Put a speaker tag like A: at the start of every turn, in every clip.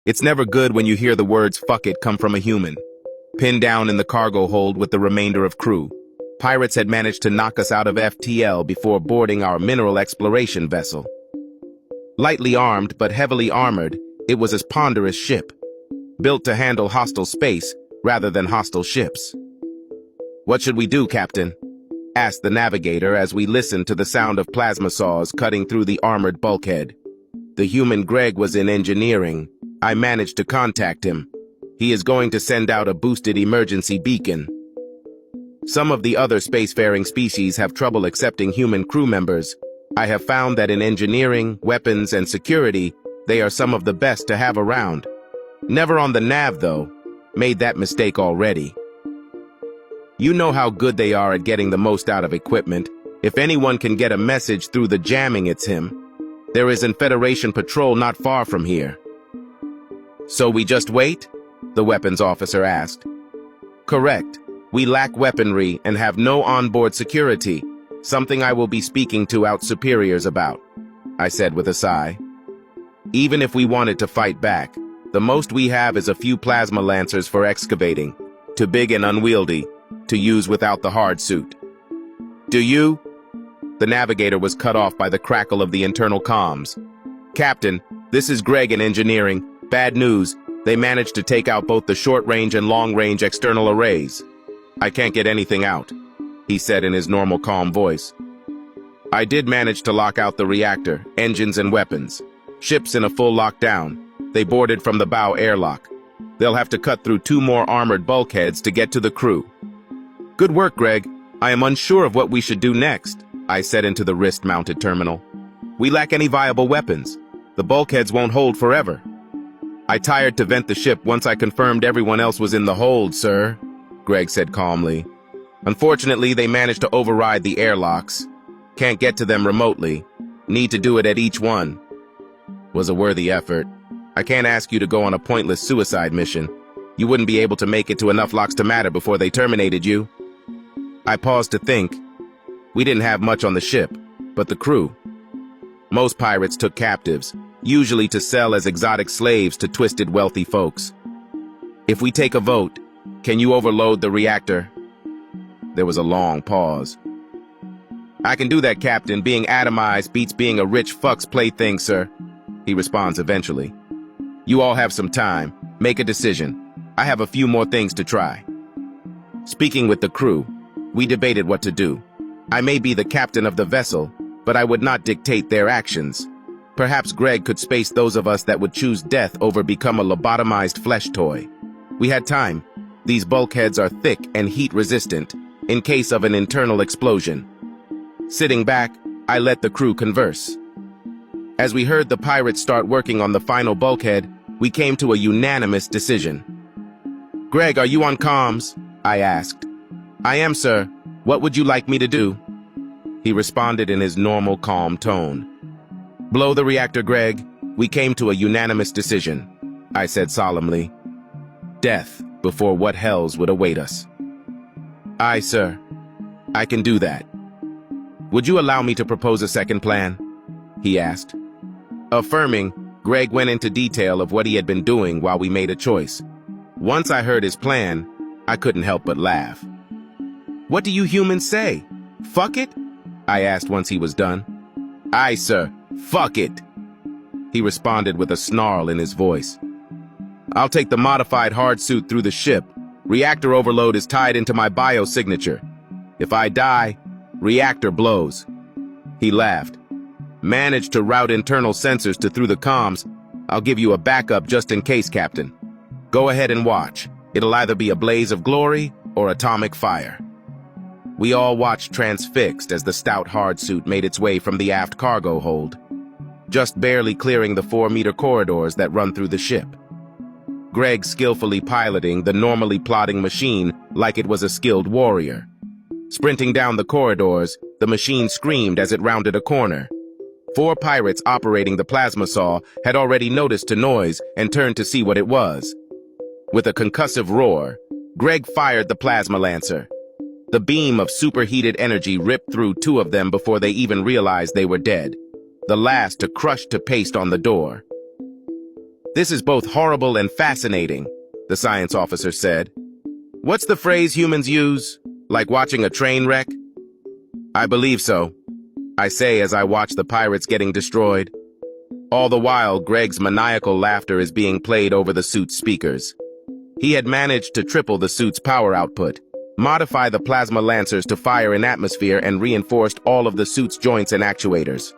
A: It's never good when you hear the words "fuck it" come from a human. Pinned down in the cargo hold with the remainder of crew, pirates had managed to knock us out of FTL before boarding our mineral exploration vessel. Lightly armed but heavily armored, it was a ponderous ship, built to handle hostile space rather than hostile ships. "What should we do, Captain?" asked the navigator as we listened to the sound of plasma saws cutting through the armored bulkhead. The human Greg was in engineering. I managed to contact him. He is going to send out a boosted emergency beacon. Some of the other spacefaring species have trouble accepting human crew members. I have found that in engineering, weapons, and security, they are some of the best to have around. Never on the nav, though. Made that mistake already. You know how good they are at getting the most out of equipment. If anyone can get a message through the jamming, it's him. There is a Federation patrol not far from here. "So we just wait?" the weapons officer asked. "Correct. We lack weaponry and have no onboard security, something I will be speaking to our superiors about," I said with a sigh. "Even if we wanted to fight back, the most we have is a few plasma lancers for excavating, too big and unwieldy to use without the hard suit." "Do you?" The navigator was cut off by the crackle of the internal comms. "Captain, this is Greg in engineering. Bad news. They managed to take out both the short-range and long-range external arrays. I can't get anything out," he said in his normal calm voice. "I did manage to lock out the reactor, engines, and weapons. Ship's in a full lockdown. They boarded from the bow airlock. They'll have to cut through 2 more armored bulkheads to get to the crew." "Good work, Greg. I am unsure of what we should do next," I said into the wrist-mounted terminal. "We lack any viable weapons. The bulkheads won't hold forever." "I tired to vent the ship once I confirmed everyone else was in the hold, sir," Greg said calmly. "Unfortunately, they managed to override the airlocks. Can't get to them remotely. Need to do it at each one." Was a worthy effort. I can't ask you to go on a pointless suicide mission. You wouldn't be able to make it to enough locks to matter before they terminated you. I paused to think. We didn't have much on the ship, but the crew. Most pirates took captives, usually to sell as exotic slaves to twisted wealthy folks. "If we take a vote, can you overload the reactor?" There was a long pause. "I can do that, Captain. Being atomized beats being a rich fuck's plaything, sir," he responds eventually. "You all have some time. Make a decision. I have a few more things to try." Speaking with the crew, we debated what to do. I may be the captain of the vessel, but I would not dictate their actions. Perhaps Greg could space those of us that would choose death over become a lobotomized flesh toy. We had time. These bulkheads are thick and heat-resistant, in case of an internal explosion. Sitting back, I let the crew converse. As we heard the pirates start working on the final bulkhead, we came to a unanimous decision. "Greg, are you on comms?" I asked. "I am, sir. What would you like me to do?" He responded in his normal, calm tone. "Blow the reactor, Greg. We came to a unanimous decision," I said solemnly. "Death before what hells would await us." "Aye, sir. I can do that." "Would you allow me to propose a second plan?" he asked. Affirming, Greg went into detail of what he had been doing while we made a choice. Once I heard his plan, I couldn't help but laugh. "What do you humans say? Fuck it?" I asked once he was done. "Aye, sir. Fuck it," he responded with a snarl in his voice. "I'll take the modified hard suit through the ship. Reactor overload is tied into my biosignature. If I die, reactor blows." He laughed. "Managed to route internal sensors to through the comms. I'll give you a backup just in case, Captain. Go ahead and watch. It'll either be a blaze of glory or atomic fire." We all watched transfixed as the stout hard suit made its way from the aft cargo hold, just barely clearing the 4-meter corridors that run through the ship. Greg skillfully piloting the normally plodding machine like it was a skilled warrior. Sprinting down the corridors, the machine screamed as it rounded a corner. 4 pirates operating the plasma saw had already noticed the noise and turned to see what it was. With a concussive roar, Greg fired the plasma lancer. The beam of superheated energy ripped through 2 of them before they even realized they were dead, the last to crush to paste on the door. This is both horrible and fascinating, the science officer said. What's the phrase humans use? Like watching a train wreck? I believe so, I say as I watch the pirates getting destroyed. All the while, Greg's maniacal laughter is being played over the suit's speakers. He had managed to triple the suit's power output, modify the plasma lancers to fire in atmosphere, and reinforced all of the suit's joints and actuators,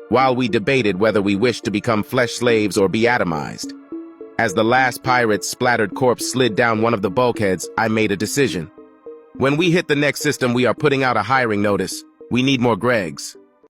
A: while we debated whether we wished to become flesh slaves or be atomized. As the last pirate's splattered corpse slid down one of the bulkheads, I made a decision. When we hit the next system, we are putting out a hiring notice. We need more Gregs.